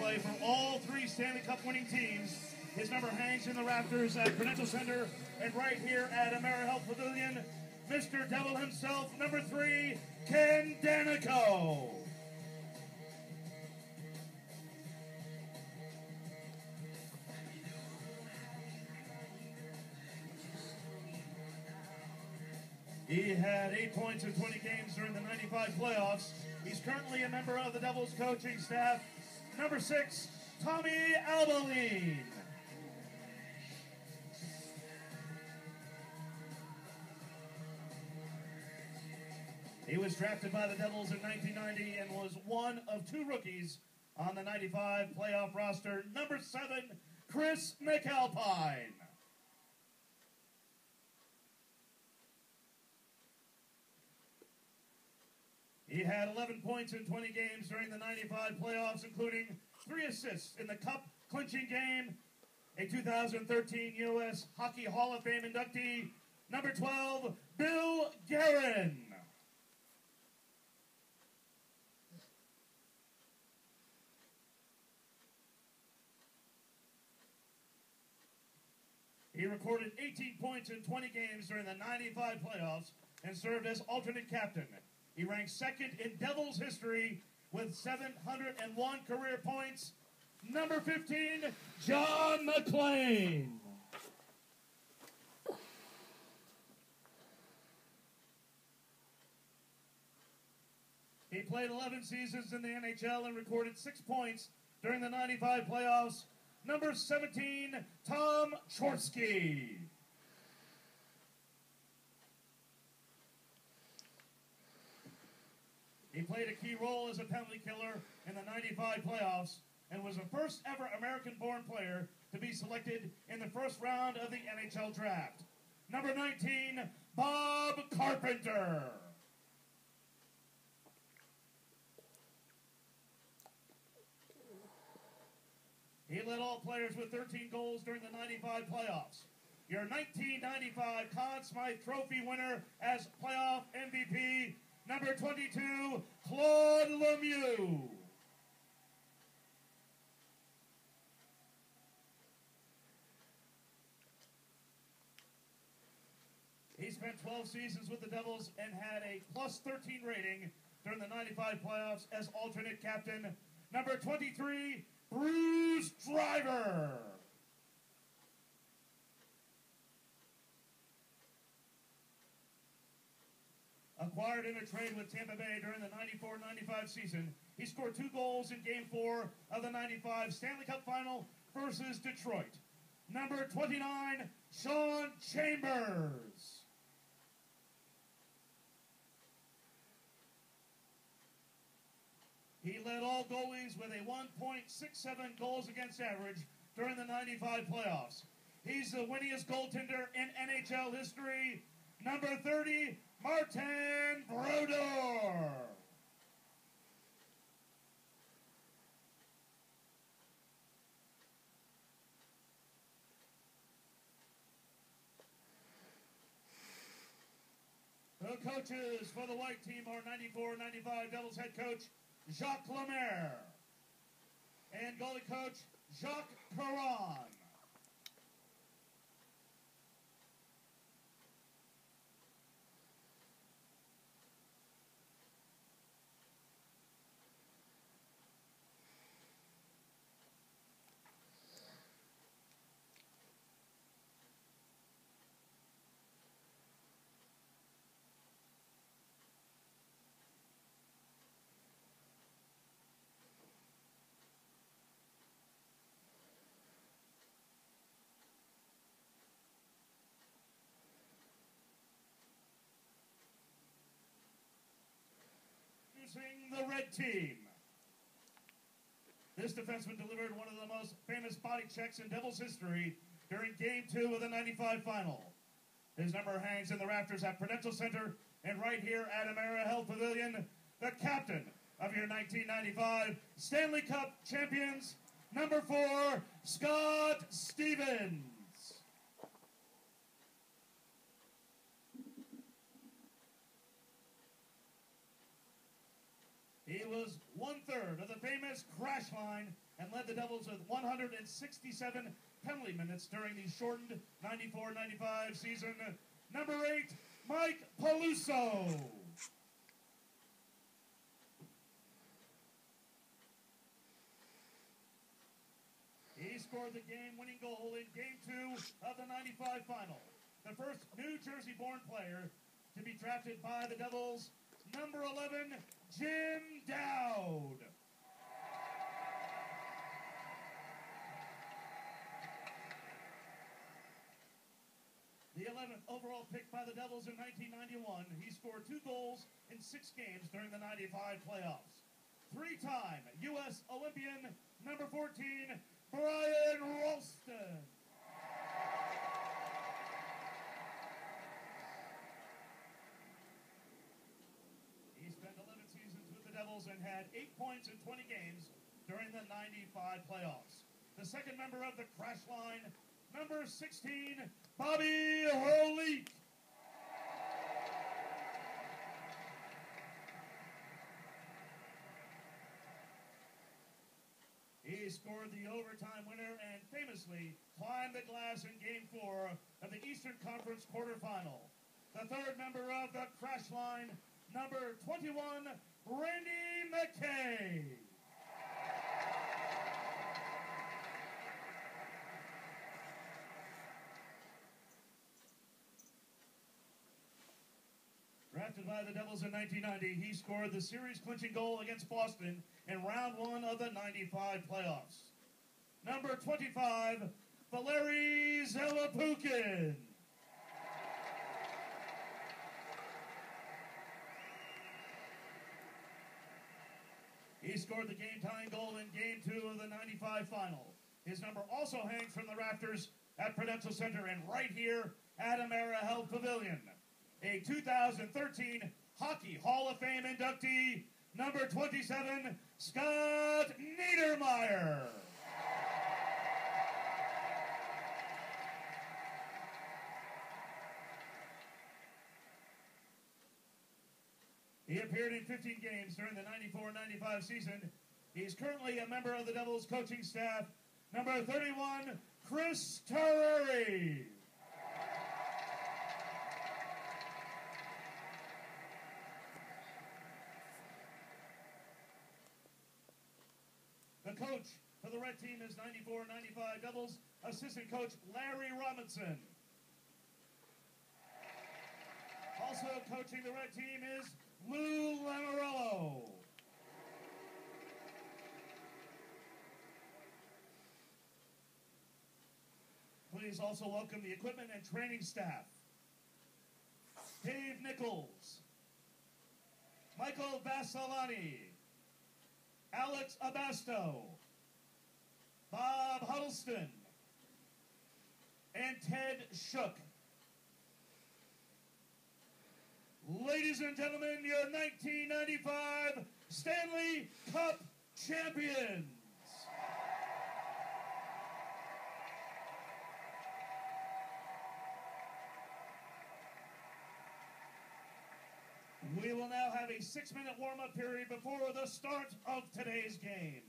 play for all three Stanley Cup winning teams. His number hangs in the rafters at Prudential Center and right here at AmeriHealth Pavilion. Mr. Devil himself, number 3, Ken Danico. He had 8 points in 20 games during the 95 playoffs. He's currently a member of the Devils coaching staff. Number 6, Tommy Albaline. He was drafted by the Devils in 1990 and was one of 2 rookies on the 95 playoff roster. Number 7, Chris McAlpine. He had 11 points in 20 games during the 95 playoffs, including 3 assists in the cup-clinching game. A 2013 U.S. Hockey Hall of Fame inductee. Number 12, Bill Guerin. He recorded 18 points in 20 games during the 95 playoffs and served as alternate captain. He ranks 2nd in Devils history with 701 career points. Number 15, John McClain. He played 11 seasons in the NHL and recorded 6 points during the 95 playoffs. Number 17, Tom Chorsky. He played a key role as a penalty killer in the 95 playoffs and was the first ever American-born player to be selected in the first round of the NHL draft. Number 19, Bob Carpenter. He led all players with 13 goals during the 95 playoffs. Your 1995 Conn Smythe Trophy winner as playoff MVP, number 22, Claude Lemieux. He spent 12 seasons with the Devils and had a +13 rating during the 95 playoffs as alternate captain. Number 23, Bruce Driver. Acquired in a trade with Tampa Bay during the 94-95 season, he scored 2 goals in Game 4 of the 95 Stanley Cup Final versus Detroit. Number 29, Sean Chambers. He led all goalies with a 1.67 goals against average during the 95 playoffs. He's the winningest goaltender in NHL history. Number 30, Martin Brodeur. The coaches for the white team are 94-95 Devils head coach Jacques Lemaire and goalie coach Jacques Perron. The red team. This defenseman delivered one of the most famous body checks in Devils history during Game 2 of the 95 final. His number hangs in the rafters at Prudential Center and right here at AmeriHealth Pavilion, the captain of your 1995 Stanley Cup champions, number 4, Scott Stevens. He was 1/3 of the famous crash line and led the Devils with 167 penalty minutes during the shortened 94-95 season. Number 8, Mike Peluso. He scored the game-winning goal in Game 2 of the 95 final. The first New Jersey-born player to be drafted by the Devils, number 11, Jim Dowd. The 11th overall pick by the Devils in 1991, he scored 2 goals in 6 games during the 95 playoffs. 3-time U.S. Olympian, number 14, Brian Ralston. He spent 11 seasons with the Devils and had 8 points in 20 games during the 95 playoffs. The second member of the crash line, number 16, Bobby Holik. He scored the overtime winner and famously climbed the glass in Game 4 of the Eastern Conference quarterfinal. The third member of the crash line, number 21, Randy McKay. Drafted by the Devils in 1990, he scored the series-clinching goal against Boston in round 1 of the 95 playoffs. Number 25, Valeri Zelepukin. He scored the game-tying goal in Game 2 of the 95 final. His number also hangs from the rafters at Prudential Center and right here at Amera Health Pavilion. A 2013 Hockey Hall of Fame inductee, number 27, Scott Niedermayer. He appeared in 15 games during the 94-95 season. He's currently a member of the Devils coaching staff, number 31, Chris Terreri. The coach for the red team is 94-95 Devils assistant coach Larry Robinson. Also coaching the red team is Lou Lamorello. Please also welcome the equipment and training staff. Dave Nichols, Michael Vasilani, Alex Abasto, Bob Huddleston, and Ted Shook. Ladies and gentlemen, your 1995 Stanley Cup champions. We will now have a 6-minute warm-up period before the start of today's game.